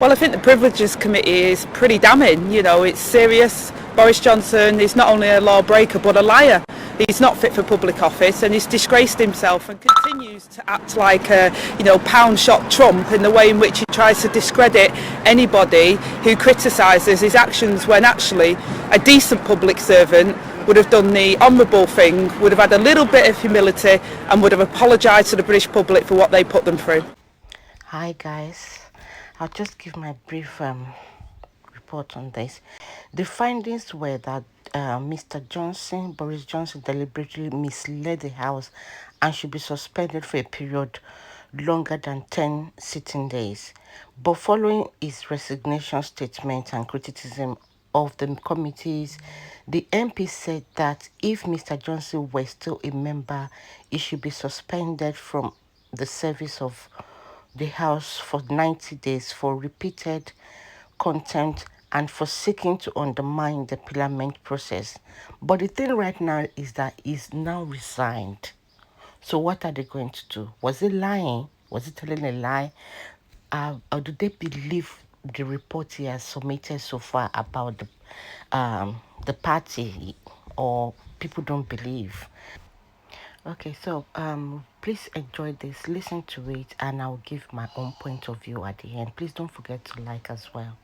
Well, I think the Privileges Committee is pretty damning. You know, it's serious. Boris Johnson is not only a lawbreaker but a liar. He's not fit for public office and he's disgraced himself and continues to act like a, pound-shot Trump in the way in which he tries to discredit anybody who criticises his actions when actually a decent public servant would have done the honourable thing, would have had a little bit of humility and would have apologised to the British public for what they put them through. Hi guys. I'll just give my brief report on this. The findings were that Boris Johnson, deliberately misled the House and should be suspended for a period longer than 10 sitting days. But following his resignation statement and criticism of the committees, the MP said that if Mr. Johnson were still a member, he should be suspended from the service of the House for 90 days for repeated contempt and for seeking to undermine the parliament process. But the thing right now is that he's now resigned. So what are they going to do? Was he lying? Was he telling a lie? Or do they believe the report he has submitted so far about the party, or people don't believe? Okay, so please enjoy this, listen to it, and I'll give my own point of view at the end. Please don't forget to like as well.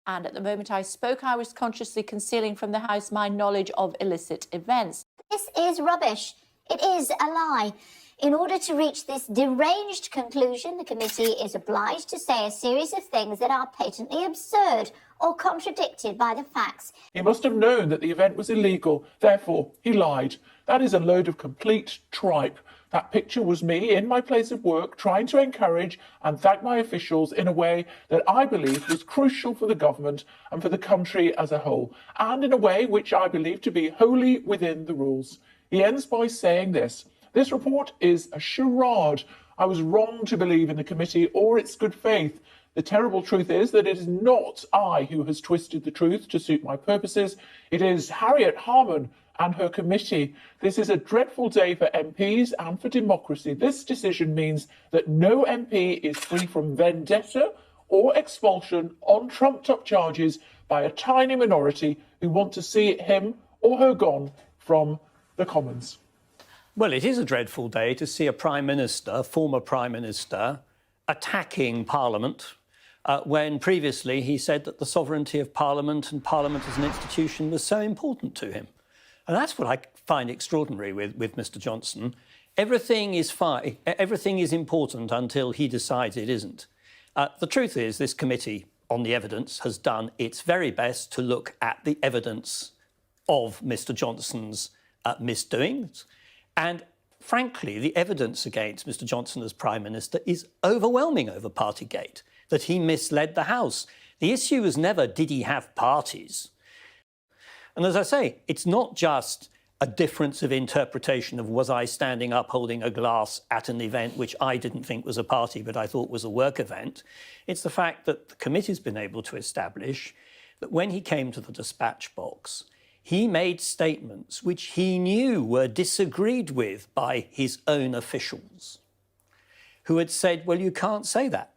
And at the moment I spoke, I was consciously concealing from the House my knowledge of illicit events. This is rubbish. It is a lie. In order to reach this deranged conclusion, the committee is obliged to say a series of things that are patently absurd or contradicted by the facts. He must have known that the event was illegal, therefore he lied. That is a load of complete tripe. That picture was me in my place of work trying to encourage and thank my officials in a way that I believe was crucial for the government and for the country as a whole, and in a way which I believe to be wholly within the rules. He ends by saying this: "This report is a charade. I was wrong to believe in the committee or its good faith. The terrible truth is that it is not I who has twisted the truth to suit my purposes. It is Harriet Harman and her committee. This is a dreadful day for MPs and for democracy. This decision means that no MP is free from vendetta or expulsion on trumped-up charges by a tiny minority who want to see him or her gone from the Commons." Well, it is a dreadful day to see a Prime Minister, former Prime Minister, attacking Parliament when previously he said that the sovereignty of Parliament and Parliament as an institution was so important to him. And that's what I find extraordinary with Mr. Johnson. Everything is fine, everything is important until he decides it isn't. The truth is this committee on the evidence has done its very best to look at the evidence of Mr. Johnson's misdoings. And frankly, the evidence against Mr. Johnson as Prime Minister is overwhelming over Partygate, that he misled the House. The issue was never, did he have parties? And as I say, it's not just a difference of interpretation of was I standing up holding a glass at an event which I didn't think was a party but I thought was a work event. It's the fact that the committee's been able to establish that when he came to the dispatch box, he made statements which he knew were disagreed with by his own officials, who had said, well, you can't say that.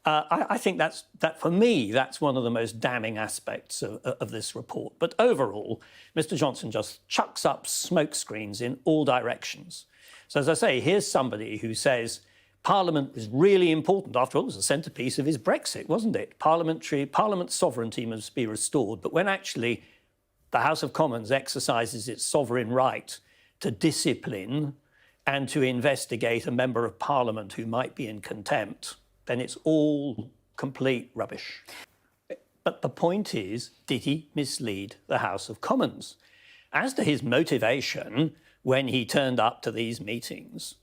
I think that for me, that's one of the most damning aspects of this report. But overall, Mr. Johnson just chucks up smoke screens in all directions. So as I say, here's somebody who says Parliament is really important. After all, it was the centrepiece of his Brexit, wasn't it? Parliament's sovereignty must be restored. But when actually the House of Commons exercises its sovereign right to discipline and to investigate a member of Parliament who might be in contempt, then it's all complete rubbish. But the point is, did he mislead the House of Commons? As to his motivation when he turned up to these meetings,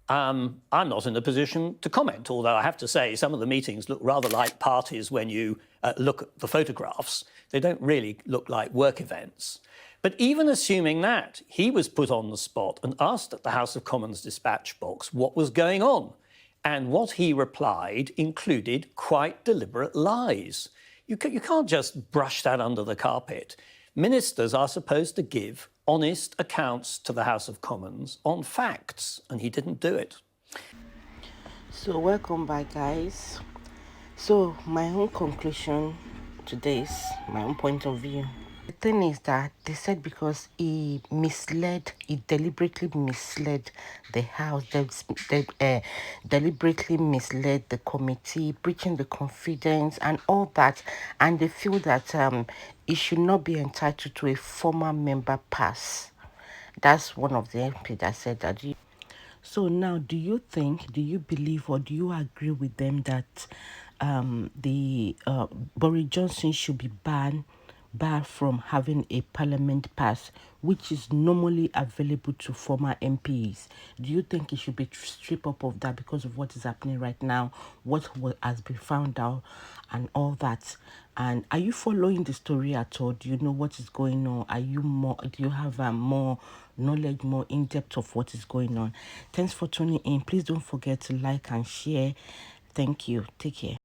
I'm not in a position to comment, although I have to say some of the meetings look rather like parties when you look at the photographs. They don't really look like work events. But even assuming that, he was put on the spot and asked at the House of Commons dispatch box what was going on. And what he replied included quite deliberate lies. You can't just brush that under the carpet. Ministers are supposed to give honest accounts to the House of Commons on facts, and he didn't do it. So welcome back, guys. So my own conclusion to this, my own point of view. The thing is that they said because he deliberately misled the House, deliberately misled the committee, breaching the confidence and all that, and they feel that he should not be entitled to a former member pass. That's one of the MP that said that. So now, do you believe, or do you agree with them that the Boris Johnson should be barred from having a parliament pass, which is normally available to former MPs? Do you think he should be stripped up of that because of what is happening right now, has been found out, and all that? And are you following the story at all? Do you know what is going on? Do you have more knowledge, more in depth of what is going on? Thanks for tuning in. Please don't forget to like and share. Thank you. Take care.